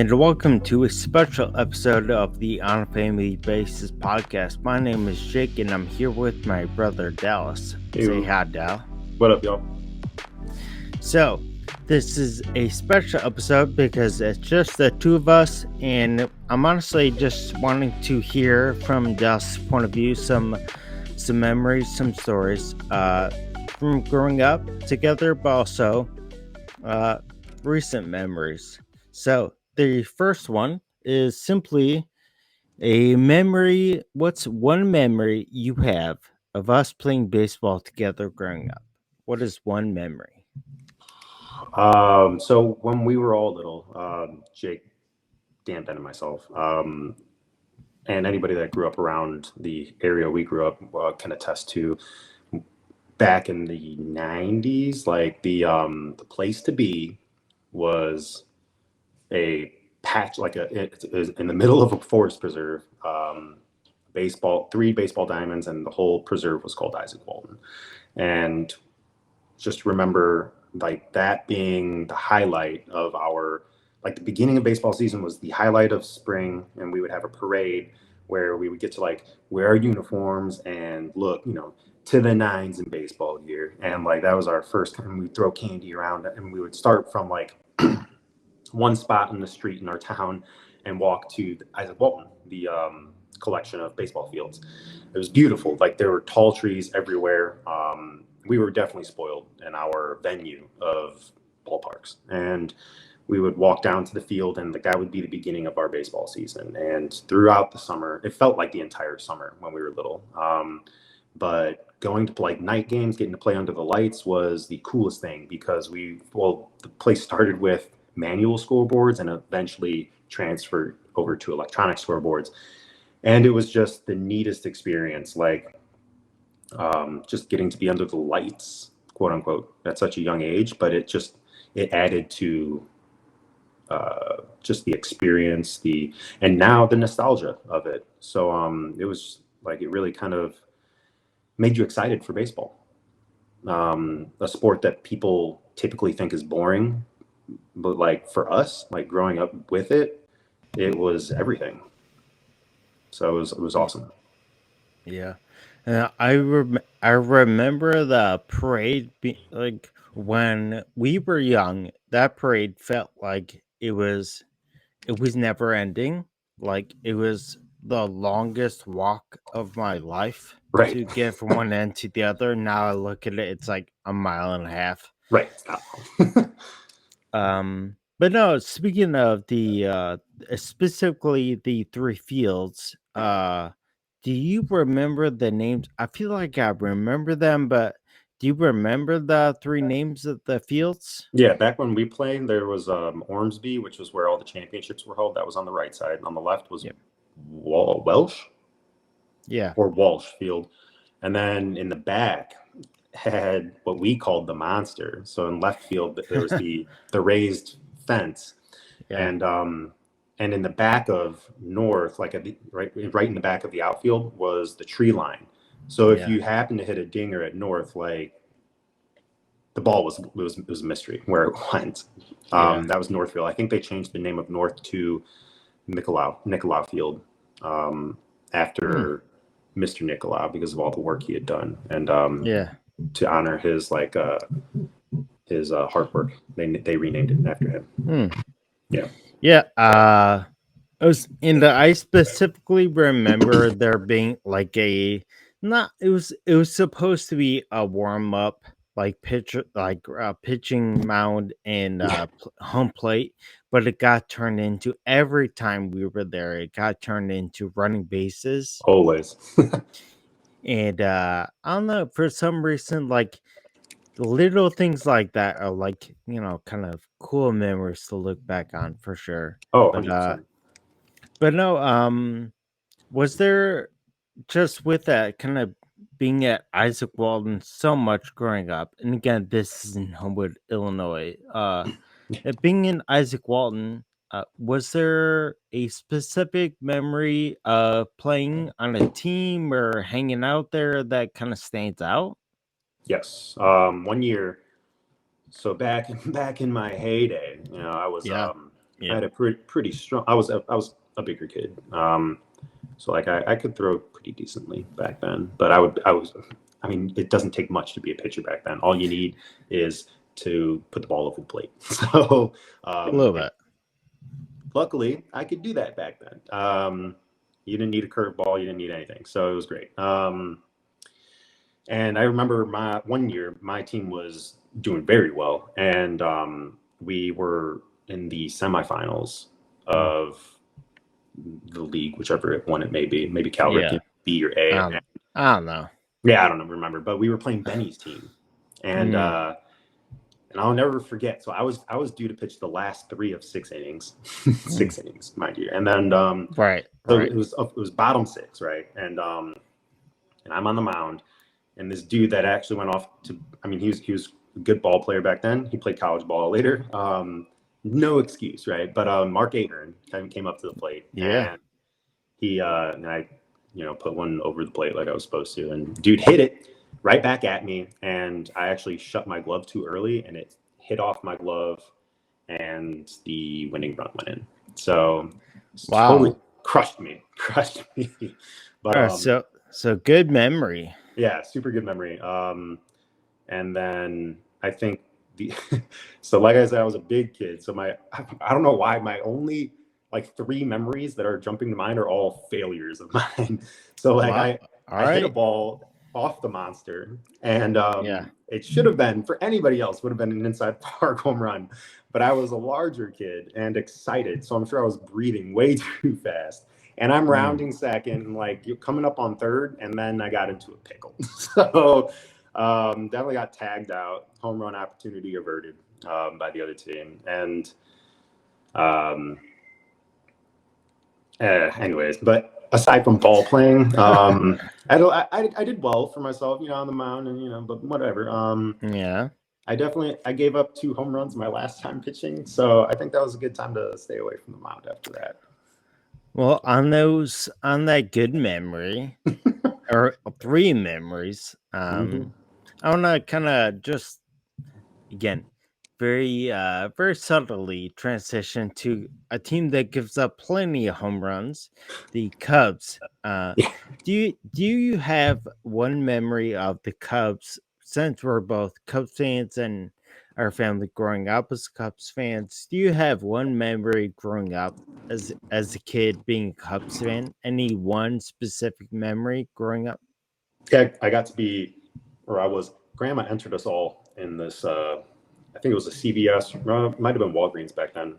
and welcome to a special episode of the On a Family Basis podcast. My name is Jake, and I'm here with my brother Dallas. Hey, Say hi, Dal. What up, y'all? So, this is a special episode because it's just the two of us, and I'm honestly just wanting to hear from Dallas' point of view some memories, some stories from growing up together, but also recent memories. So, the first one is simply a memory. What's one memory you have of us playing baseball together growing up? What is one memory? So when we were all little, Jake, Dan, Ben, and myself, and anybody that grew up around the area we grew up can attest to. Back in the '90s, like the place to be was a patch, like it was in the middle of a forest preserve. Three baseball diamonds, and the whole preserve was called Isaac Walton. And just remember like that being the highlight of the beginning of baseball season was the highlight of spring, and we would have a parade where we would get to like wear our uniforms and look, to the nines in baseball gear. And like that was our first time we'd throw candy around, and we would start from like one spot in the street in our town and walk to Isaac Walton, the collection of baseball fields. It was beautiful. Like there were tall trees everywhere. We were definitely spoiled in our venue of ballparks, and we would walk down to the field, and that would be the beginning of our baseball season. And throughout the summer, it felt like the entire summer when we were little. But going to like night games, getting to play under the lights was the coolest thing because the place started with manual scoreboards and eventually transferred over to electronic scoreboards. And it was just the neatest experience. Like, just getting to be under the lights, quote unquote, at such a young age, but it added to just the experience, and now the nostalgia of it. So it was like it really kind of made you excited for baseball, a sport that people typically think is boring, but like for us, like growing up with it, it was everything. So it was awesome. Yeah. I remember the parade like when we were young. That parade felt like it was never ending. Like it was the longest walk of my life Right. to get from one end to the other. Now I look at it, it's like a mile and a half. Right. But no, speaking of the specifically the three fields, do you remember the names? I feel like I remember them, but do you remember the three names of the fields? Yeah, back when we played, there was Ormsby, which was where all the championships were held. That was on the right side. On the left was Welsh Yeah. or Walsh Field. And then in the back had what we called the monster. So in left field, there was the raised fence. Yeah. And in the back of north, like right in the back of the outfield, was the tree line. So if you happen to hit a dinger at north, like the ball was a mystery where it went. That was Northfield. I think they changed the name of North to Nicolau Field after Mr. Nicolau because of all the work he had done, and to honor his hard work, they renamed it after him. I specifically remember there being like it was supposed to be a warm up, like pitching mound and home plate, but it got turned into, every time we were there, it got turned into running bases always. And I don't know, for some reason, like little things like that are like, kind of cool memories to look back on for sure. Oh, but 100%. But no, was there, just with that kind of being at Isaac Walton so much growing up, and again, this is in Homewood, Illinois, being in Isaac Walton, was there a specific memory of playing on a team or hanging out there that kind of stands out? Yes. 1 year. So back in my heyday, I was I had a pretty strong. I was a bigger kid, so like I could throw pretty decently back then. But I mean, it doesn't take much to be a pitcher back then. All you need is to put the ball over the plate. So a little bit. luckily, I could do that back then. You didn't need a curveball. You didn't need anything. So it was great. And I remember one year, my team was doing very well. And we were in the semifinals of the league, whichever one it may be. Maybe Cal Ripken B or A. I don't know. Yeah, I don't remember. But we were playing Benny's team. And I'll never forget. So I was due to pitch the last 3 of 6 innings, 6 innings, mind you. And then so it was bottom 6, right? And I'm on the mound, and this dude that actually went off to, I mean, he was a good ball player back then. He played college ball later. No excuse, right? But Mark Ahern came up to the plate. Yeah. And he and I, put one over the plate like I was supposed to, and dude hit it right back at me, and I actually shut my glove too early, and it hit off my glove, and the winning run went in. So totally crushed me. But so good memory. Yeah, super good memory. And then I think so like I said, I was a big kid. So I don't know why my only like 3 memories that are jumping to mind are all failures of mine. So like I hit a ball off the monster, and it should have been, for anybody else, would have been an inside park home run, but I was a larger kid and excited, so I'm sure I was breathing way too fast, and I'm rounding second and like coming up on third, and then I got into a pickle. So definitely got tagged out. Home run opportunity averted by the other team. And anyways, but aside from ball playing, I did well for myself, on the mound, and but whatever. I gave up 2 home runs my last time pitching, so I think that was a good time to stay away from the mound after that. Well, on that good memory, or 3 memories, I want to kind of just, again, very subtly transition to a team that gives up plenty of home runs, the Cubs. Do you have one memory of the Cubs, since we're both Cubs fans and our family growing up as Cubs fans? Do you have one memory growing up as a kid being a Cubs fan? Any one specific memory growing up? Yeah, Grandma entered us all in this, I think it was a CVS, might have been Walgreens back then,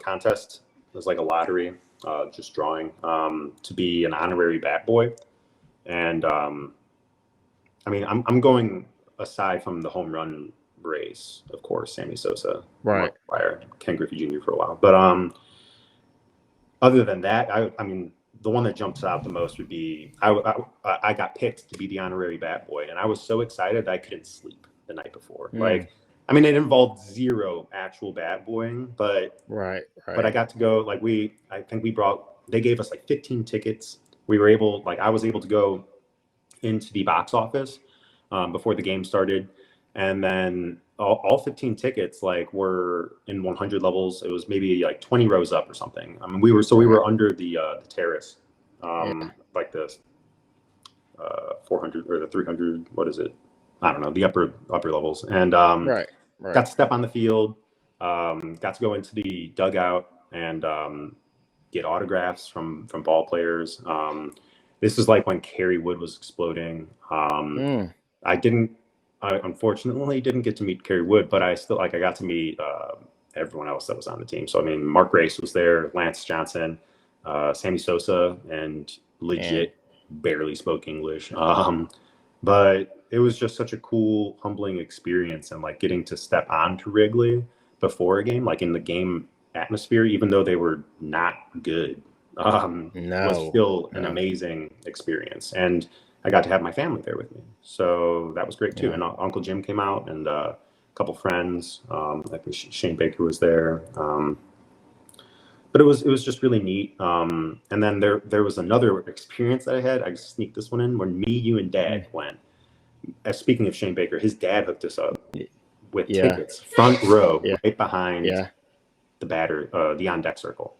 contest. It was like a lottery, just drawing, to be an honorary bat boy. And I mean, I'm going aside from the home run race, of course, Sammy Sosa, right, Ken Griffey Jr. for a while. But other than that, I mean, the one that jumps out the most would be I got picked to be the honorary bat boy, and I was so excited that I couldn't sleep the night before. Like, I mean, it involved 0 actual bat boying, but but I got to go. Like they gave us like 15 tickets. I was able to go into the box office before the game started, and then all 15 tickets like were in 100 levels. It was maybe like 20 rows up or something. I mean, we were under the terrace, like the 400 or the 300. What is it? I don't know, the upper levels, and got to step on the field, got to go into the dugout and get autographs from ball players. This is like when Kerry Wood was exploding. I unfortunately didn't get to meet Kerry Wood, but I got to meet everyone else that was on the team. So I mean, Mark Grace was there, Lance Johnson, Sammy Sosa, and legit barely spoke English. But it was just such a cool, humbling experience, and like getting to step onto Wrigley before a game, like in the game atmosphere, even though they were not good, was still an amazing experience. And I got to have my family there with me, so that was great too. And Uncle Jim came out, and a couple friends. I think Shane Baker was there. But it was just really neat. And then there was another experience that I had. I sneaked this one in when me, you, and Dad went. Speaking of Shane Baker, his dad hooked us up with tickets, front row, right behind the on deck circle,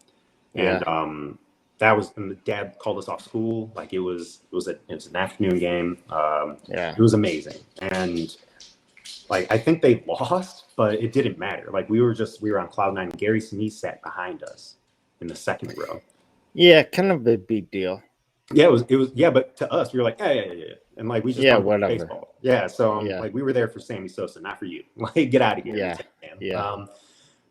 and Yeah. that was, and the dad called us off school. Like it was an afternoon game. Yeah. It was amazing, and like I think they lost, but it didn't matter. Like we were on cloud nine. Gary Sinise sat behind us in the second row. Yeah. Kind of a big deal. Yeah, it was yeah, but to us, we were like, yeah, and like we just Yeah. want to play Whatever. baseball. Yeah, so Yeah. like we were there for Sammy Sosa, not for you. Like get out of here, Yeah. Lieutenant Dan. Yeah.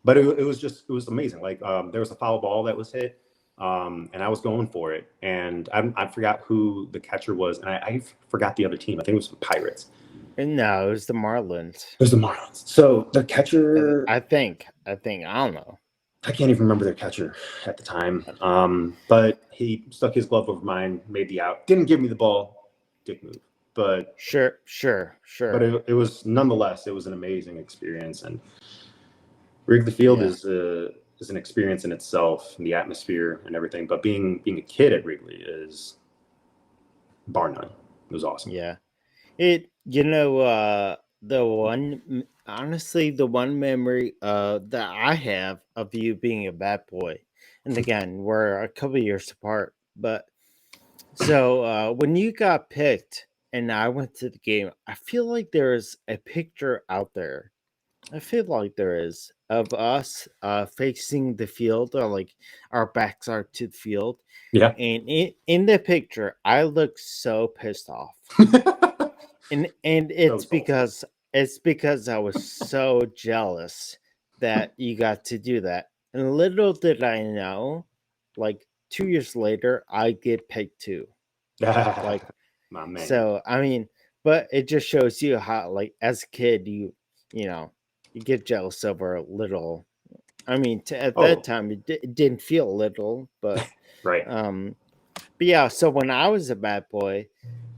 But it was amazing. Like there was a foul ball that was hit, and I was going for it, and I forgot who the catcher was, and I forgot the other team. I think it was the Pirates. And no, it was the Marlins. It was the Marlins. So the catcher, I think. I think. I don't know. I can't even remember their catcher at the time. But he stuck his glove over mine, made the out, didn't give me the ball, dick move. But Sure. Sure. but Sure. it was nonetheless, it was an amazing experience, and Wrigley Field Yeah. is an experience in itself, and the atmosphere and everything. But being a kid at Wrigley is bar none. It was awesome. Yeah. It. The one. Honestly, the one memory that I have of you being a bad boy, and again, we're a couple years apart, but so when you got picked and I went to the game, I feel like there's a picture out there. I feel like there is of us facing the field, or like our backs are to the field. Yeah. And in the picture, I look so pissed off. And So salty. it's because I was so jealous that you got to do that. And little did I know, like 2 years later, I get picked too. Like My man. so, I mean, but it just shows you how, like, as a kid, you know, you get jealous over a little. I mean, at that Oh, time, it didn't feel little, right. um, but yeah. So when I was a bad boy,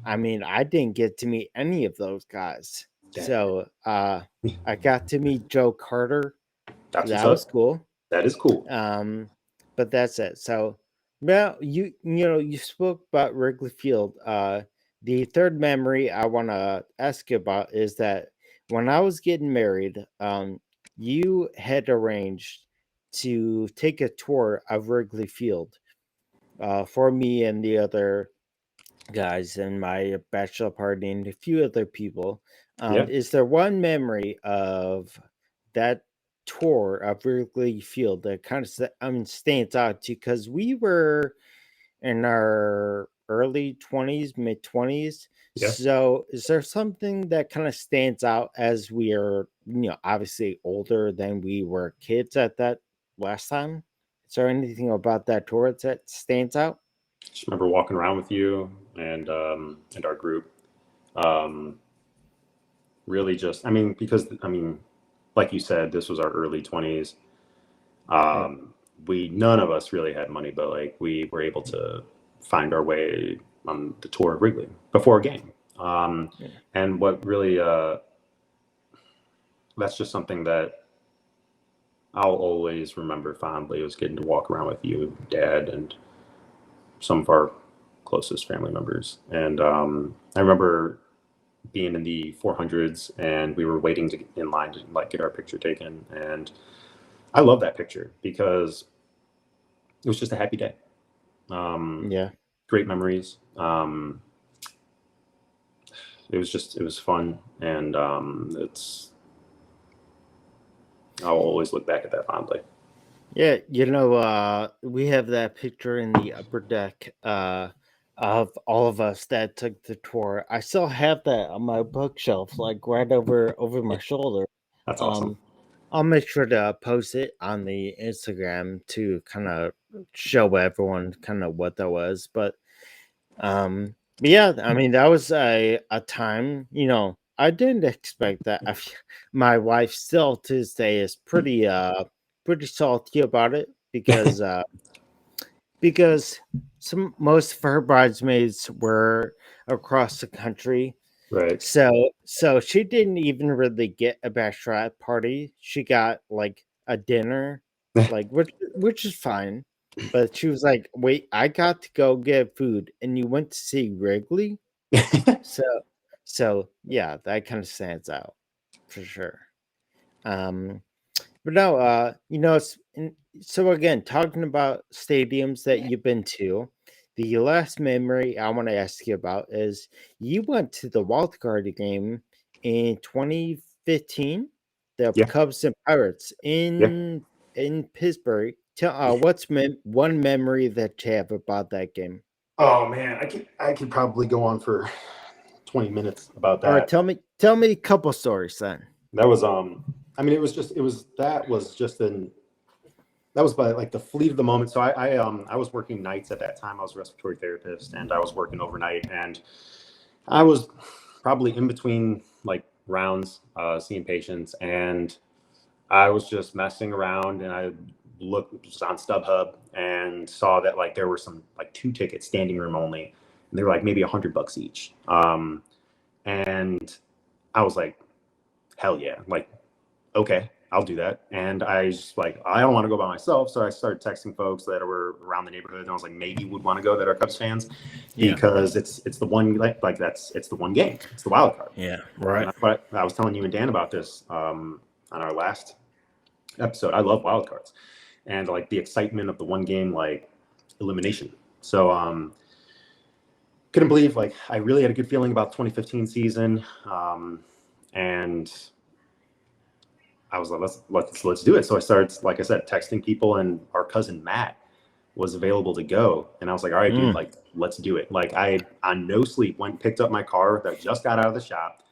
I mean, I didn't get to meet any of those guys. That, So, I got to meet Joe Carter. that's what's That was up. cool. That is cool. Um, but that's it. So, well, you spoke about Wrigley Field. The third memory I want to ask you about is that when I was getting married, you had arranged to take a tour of Wrigley Field for me and the other guys and my bachelor party and a few other people. Yeah. Is there one memory of that tour of Wrigley Field that kind of stands out to you? Because we were in our early 20s, mid 20s. Yeah. So is there something that kind of stands out as we are, obviously older than we were kids at that last time? Is there anything about that tour that stands out? Just remember walking around with you and our group. Um, really just, I mean, because I mean, like you said, this was our early 20s. Yeah. We none of us really had money, but like we were able to find our way on the tour of Wrigley before a game. Um, Yeah. and what really that's just something that I'll always remember fondly was getting to walk around with you, Dad, and some of our closest family members. And I remember being in the 400s, and we were waiting to get in line to like get our picture taken. And I love that picture because it was just a happy day. Um, Yeah. Great memories. It was fun, and it's I'll always look back at that fondly. Yeah, we have that picture in the upper deck of all of us that took the tour. I still have that on my bookshelf, like right over my shoulder. That's awesome. Um, I'll make sure to post it on the Instagram to kind of show everyone kind of what that was. But yeah, I mean that was a time, I didn't expect that. My wife still to this day is pretty salty about it because some most of her bridesmaids were across the country. Right. So she didn't even really get a bachelorette party. She got like a dinner, like which is fine. But she was like, "Wait, I got to go get food, and you went to see Wrigley?" So so yeah, that kind of stands out for sure. Um, But no, so again, talking about stadiums that you've been to, the last memory I want to ask you about is you went to the wild card game in 2015, the Yeah, Cubs and Pirates yeah. in Pittsburgh. What's one memory that you have about that game? Oh man, I could probably go on for 20 minutes about Or that. tell me a couple stories then. That was I mean that was by like the fleet of the moment. So I was working nights at that time. I was a respiratory therapist and I was working overnight, and I was probably in between like rounds, seeing patients, and I was just messing around, and I looked just on StubHub and saw that like there were some like 2 tickets, standing room only, and they were like maybe $100 each. And I was like, hell yeah, like okay, I'll do that. And I just like, I don't want to go by myself. So I started texting folks that were around the neighborhood, and I was like, maybe would want to go that are Cubs fans, Yeah. because it's the one like that's it's the one game. It's the wild card. Yeah. And Right. I was telling you and Dan about this on our last episode. I love wild cards and like the excitement of the one game like elimination. So couldn't believe like I really had a good feeling about the 2015 season. And I was like, let's do it. So I started, like I said, texting people, and our cousin Matt was available to go. And I was like, all right, dude, like, let's do it. Like I, on no sleep, went and picked up my car that I just got out of the shop,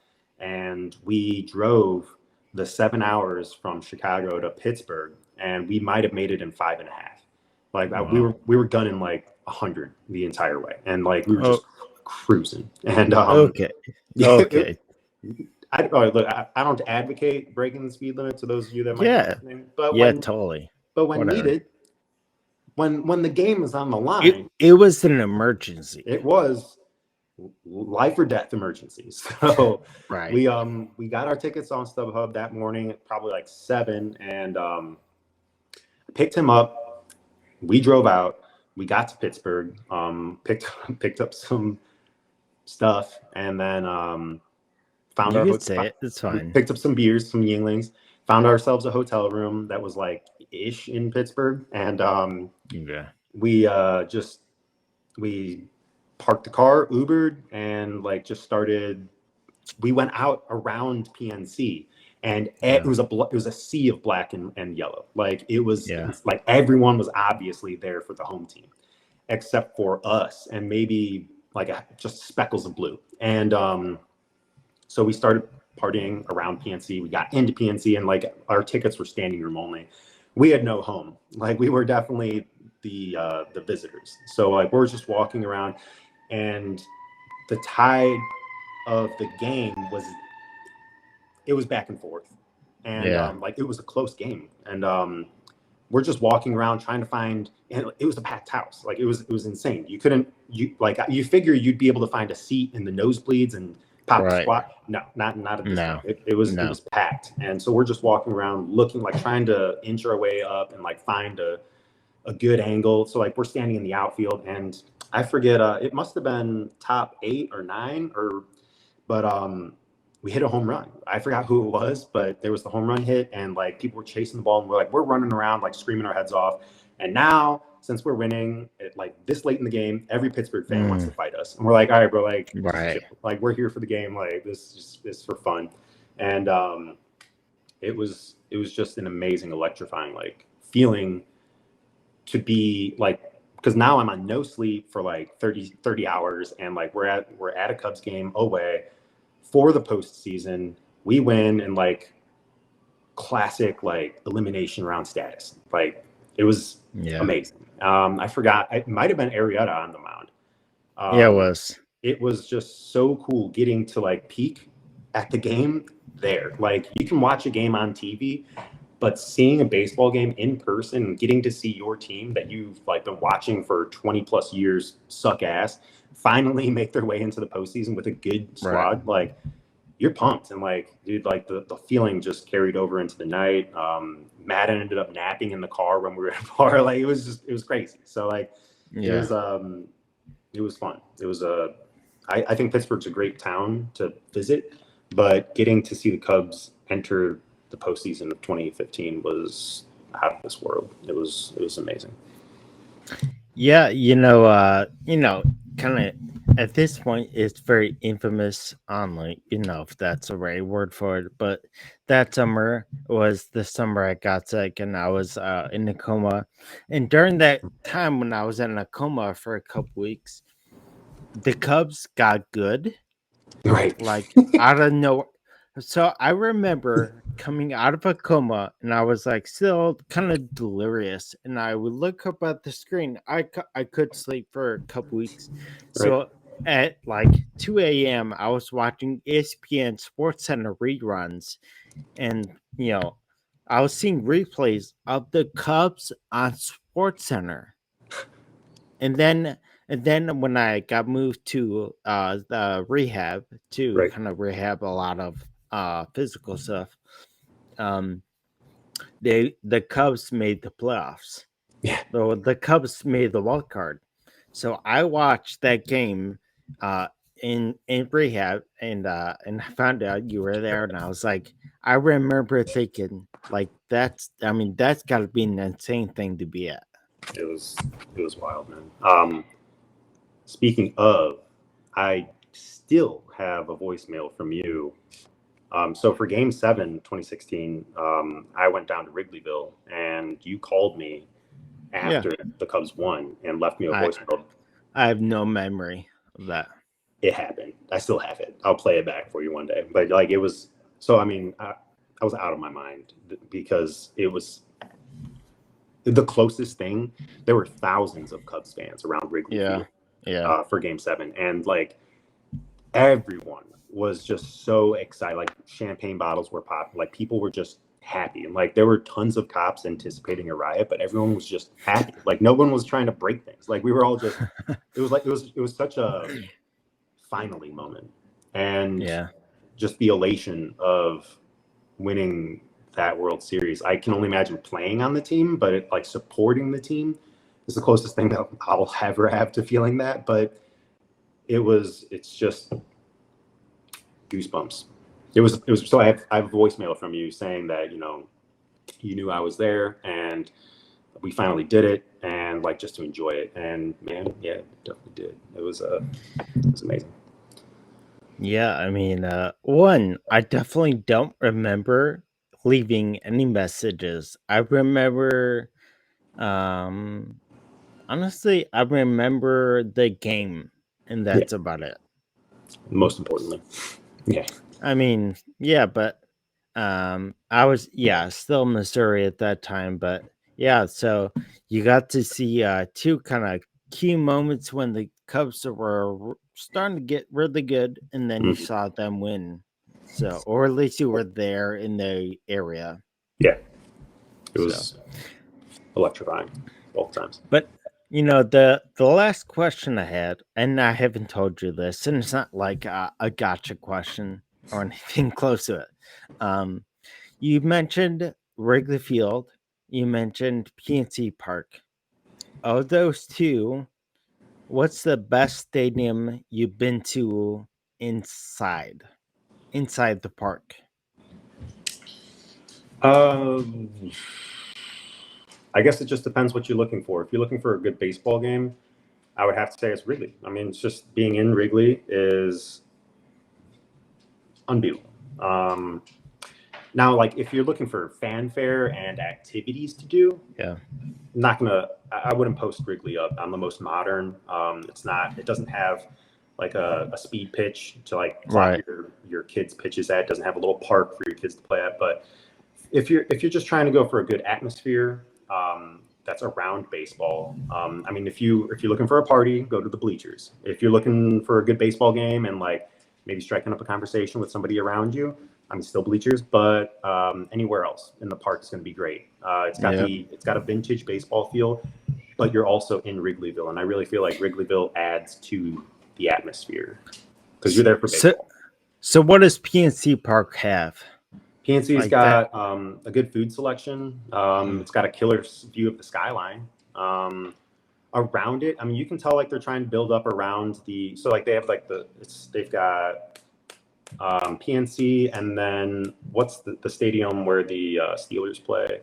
and we drove the 7 hours from Chicago to Pittsburgh, and we might have made it in 5.5. Like Wow. we were gunning like 100 the entire way, and like we were Oh, just cruising. And okay. yeah, Okay. look, I don't advocate breaking the speed limit to those of you that might be Yeah. listening, Yeah, totally. but when Whatever. needed, when the game is on the It line, it was an emergency. it was life or death emergencies. So Right. we got our tickets on StubHub that morning, probably like 7, and picked him up. We drove out. We got to Pittsburgh. Picked up some stuff, and then found You our could say hotel. it. It's We fine. picked up some beers, some Yinglings. Found ourselves a hotel room that was like ish in Pittsburgh, and Yeah. we just we parked the car, Ubered, and like just started. We went out around PNC, and it Yeah. was a sea of black and yellow. Like it was Yeah. like everyone was obviously there for the home team, except for us and maybe like just speckles of blue. And so we started partying around PNC. We got into PNC, and like our tickets were standing room only. We had no home. Like we were definitely the visitors. So like we're just walking around, and the tide of the game was, it was back and forth, and Yeah. like it was a close game, and we're just walking around trying to find, and it was a packed house. Like it was insane. You figure you'd be able to find a seat in the nosebleeds and pop a Right. squat. No, not at this game. No. It was No. packed, and so we're just walking around looking, like trying to inch our way up and like find a good angle. So like we're standing in the outfield, and I forget, it must have been top 8 or 9, or but we hit a home run. I forgot who it was, but there was the home run hit, and like people were chasing the ball, and we're running around like screaming our heads off. And now, since we're winning at like this late in the game, every Pittsburgh fan wants to fight us, and we're like, all right, bro, like just chill. Right. Like we're here for the game, like this is for fun. And it was just an amazing, electrifying like feeling to be like, because now I'm on no sleep for like 30 hours, and like we're at a Cubs game away for the postseason. We win, and like classic like elimination round status. Like it was Yeah. amazing. I forgot, it might have been Arrieta on the mound. Yeah, it Um, was. it was just so cool getting to like peak at the game there. Like you can watch a game on TV, but seeing a baseball game in person and getting to see your team that you've like been watching for 20 plus years suck ass finally make their way into the postseason with a good Right. squad, like you're pumped. And like, dude, like the feeling just carried over into the night. Madden ended up napping in the car when we were at a bar. Like it was crazy. So like it Yeah. was it was fun. It was I think Pittsburgh's a great town to visit, but getting to see the Cubs enter the postseason of 2015 was out of this world. It was amazing. Yeah, kind of at this point, it's very infamous online, if that's the right word for it. But that summer was the summer I got sick and I was in a coma. And during that time when I was in a coma for a couple weeks, the Cubs got good, Right. like out of nowhere. So I remember coming out of a coma and I was like still kind of delirious and I would look up at the screen. I could sleep for a couple weeks. Right. So at like 2 a.m. I was watching ESPN Sports Center reruns and I was seeing replays of the Cubs on Sports Center. And then when I got moved to the rehab to Right. kind of rehab a lot of physical stuff, um, the Cubs made the playoffs. Yeah. The Cubs made the wild card. So I watched that game uh, in rehab and I found out you were there and I was like, I remember thinking like that's got to be an insane thing to be at. It was wild, man. Speaking of, I still have a voicemail from you. So for Game 7, 2016, I went down to Wrigleyville, and you called me Yeah, after the Cubs won and left me a I voicemail. I have no memory of that. It happened. I still have it. I'll play it back for you one day. But like it was, so I mean, I was out of my mind because it was the closest thing. There were thousands of Cubs fans around Wrigley Yeah, Field yeah, for Game 7, and like everyone was just so excited. Like champagne bottles were popping. Like people were just happy, and like there were tons of cops anticipating a riot, but everyone was just happy. Like no one was trying to break things. Like we were all just. It was such a finally moment, and yeah, just the elation of winning that World Series. I can only imagine playing on the team, but like supporting the team is the closest thing that I'll ever have to feeling that. But it's just goosebumps. It was so I have a voicemail from you saying that you knew I was there and we finally did it and like just to enjoy it. And man, yeah, definitely did. It was amazing. yeah. I mean, one, I definitely don't remember leaving any messages. I remember, um, honestly, I remember the game, and Yeah, that's about it. most importantly. Yeah. I mean, yeah, but I was still in Missouri at that time, but yeah, so you got to see two kind of key moments when the Cubs were starting to get really good, and then you Mhm. saw them win. So, or at least you were there in the area. Yeah. It So, was electrifying both times. but the last question I had, and I haven't told you this, and it's not like a gotcha question or anything close to it. Um, You mentioned Wrigley Field. You mentioned PNC Park. Of those two, what's the best stadium you've been to inside inside the park? Um, I guess it just depends what you're looking for. If you're looking for a good baseball game, I would have to say it's Wrigley. I mean, it's just being in Wrigley is unbeatable. Um, Now, like if you're looking for fanfare and activities to do, Yeah. not gonna. I wouldn't post Wrigley up. I'm the most modern. It's not. It doesn't have like a speed pitch to like clock Right. your kids' pitches at. It doesn't have a little park for your kids to play at. But if you're just trying to go for a good atmosphere, that's around baseball. I mean, if you're looking for a party, go to the bleachers. If you're looking for a good baseball game and like maybe striking up a conversation with somebody around you, I mean, still bleachers, but anywhere else in the park is going to be great. Yep. It's got a vintage baseball feel, but you're also in Wrigleyville, and I really feel like Wrigleyville adds to the atmosphere because you're there for So baseball. so what does PNC Park have? PNC's Like that? got a good food selection. It's got a killer view of the skyline. Around it, I mean, you can tell like they're trying to build up around the. So like they have like they've got PNC, and then what's the stadium where the Steelers play?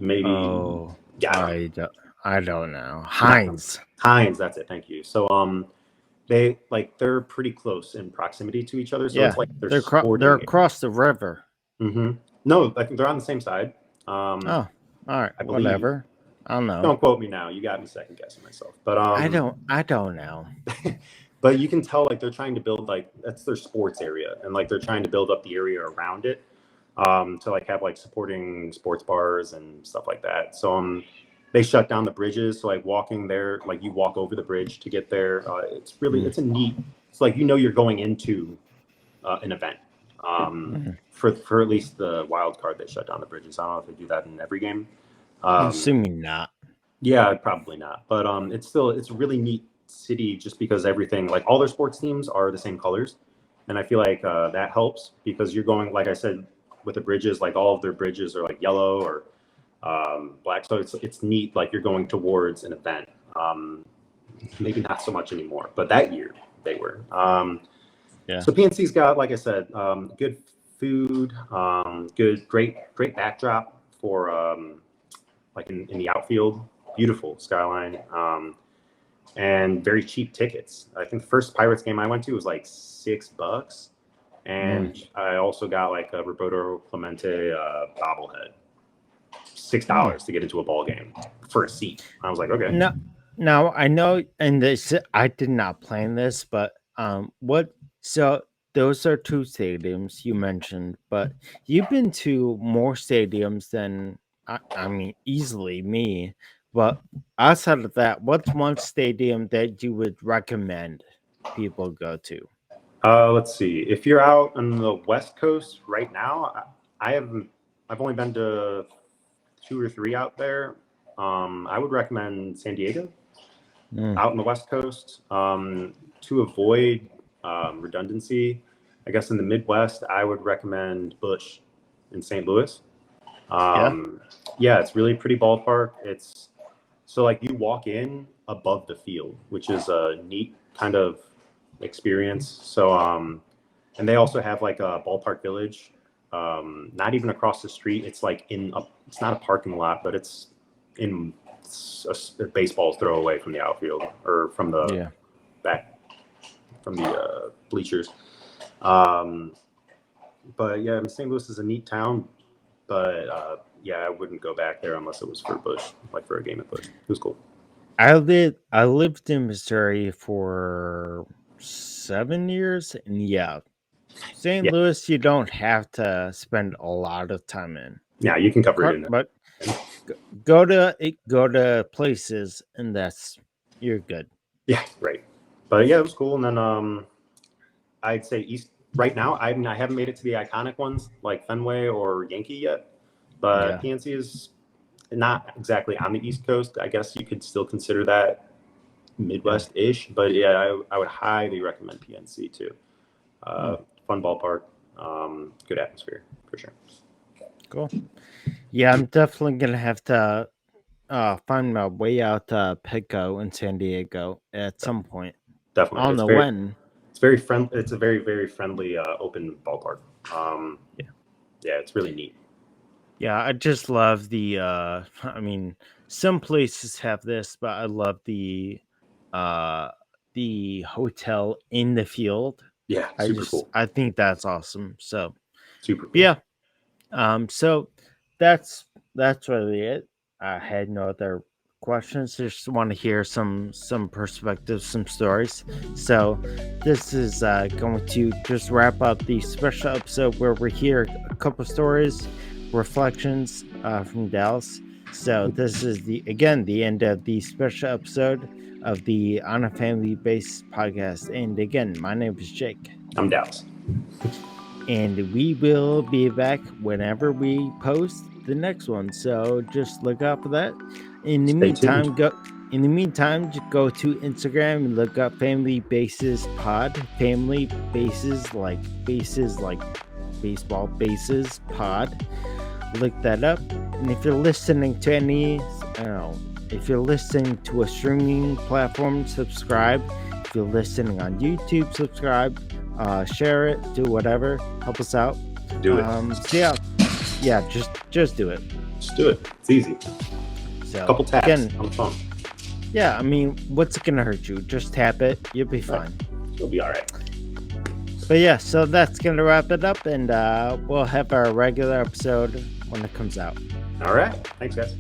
Maybe. Oh, Yeah, I don't know. No. Heinz. Heinz, that's it. Thank you. So they're pretty close in proximity to each other. So Yeah, it's like they're across the river. Mm-hmm. No, I think they're on the same side. Oh, all right, I believe. whatever. I don't know. Don't quote me now. You got me second guessing myself. But I don't know. But you can tell like they're trying to build like that's their sports area, and like they're trying to build up the area around it to like have like supporting sports bars and stuff like that. So they shut down the bridges. So like walking there, like you walk over the bridge to get there. It's a neat. It's like you're going into an event. For at least the wild card, they shut down the bridges. I don't know if they do that in every game. I'm assuming not. Yeah, probably not. But it's a really neat city just because everything, like all their sports teams are the same colors, and I feel like that helps because you're going, like I said, with the bridges, like all of their bridges are like yellow or black, so it's neat. Like you're going towards an event. Maybe not so much anymore, but that year they were. Yeah. So PNC's got, like I said, good food, great backdrop for like in the outfield, beautiful skyline, and very cheap tickets. I think the first Pirates game I went to was like $6, and I also got like a Roberto Clemente bobblehead, $6 to get into a ball game for a seat. I was like, okay. Now I know, and this I did not plan this, but what? So those are two stadiums you mentioned, but you've been to more stadiums than I mean, easily me. But outside of that, what's one stadium that you would recommend people go to? Let's see. If you're out on the West Coast right now, I've only been to 2 or 3 out there. I would recommend San Diego out on the West Coast. To avoid redundancy, I guess in the Midwest, I would recommend Busch in St. Louis. Yeah, it's really pretty ballpark. It's so like you walk in above the field, which is a neat kind of experience. So and they also have like a ballpark village, not even across the street. It's like it's not a parking lot, but it's in a baseball throw away from the outfield or from the back from the bleachers. But yeah, St. Louis is a neat town, but yeah, I wouldn't go back there unless it was for Busch, like for a game at Busch. It was cool. I lived in Missouri for 7 years, and yeah, St. Louis, you don't have to spend a lot of time in. Yeah, you can cover it in. But go to places, and you're good. Yeah, right. But yeah, it was cool. And then I'd say East right now. I haven't made it to the iconic ones like Fenway or Yankee yet, but PNC is not exactly on the East Coast. I guess you could still consider that Midwest-ish. But yeah, I would highly recommend PNC too. Fun ballpark, good atmosphere for sure. Cool. Yeah, I'm definitely gonna have to find my way out to Petco in San Diego at some point. Definitely. I don't know when. It's very friendly. It's a very, very friendly, open ballpark. Yeah, it's really neat. Yeah, I just love the. I mean, some places have this, but I love the hotel in the field. Yeah, super cool. I think that's awesome. So super cool. Yeah. So that's really it. I had no other questions. Just want to hear some perspectives, some stories. So this is going to just wrap up the special episode where we hear a couple stories, reflections from Dallas. So this is the end of the special episode of the On a Family Based podcast. And again, my name is Jake. I'm Dallas. And we will be back whenever we post the next one. So just look out for that. In the meantime, just go to Instagram and look up Family Bases Pod. Family Bases like baseball bases pod. Look that up. And if you're listening to if you're listening to a streaming platform, subscribe. If you're listening on YouTube, subscribe. share it, do whatever, help us out. Do it. So yeah, just do it. Just do it. It's easy. So A couple taps again, on the phone. yeah, I mean, what's it gonna hurt you? Just tap it, you'll be fine. You'll be all right. But yeah, so that's gonna wrap it up, and we'll have our regular episode when it comes out. All right. Thanks, guys.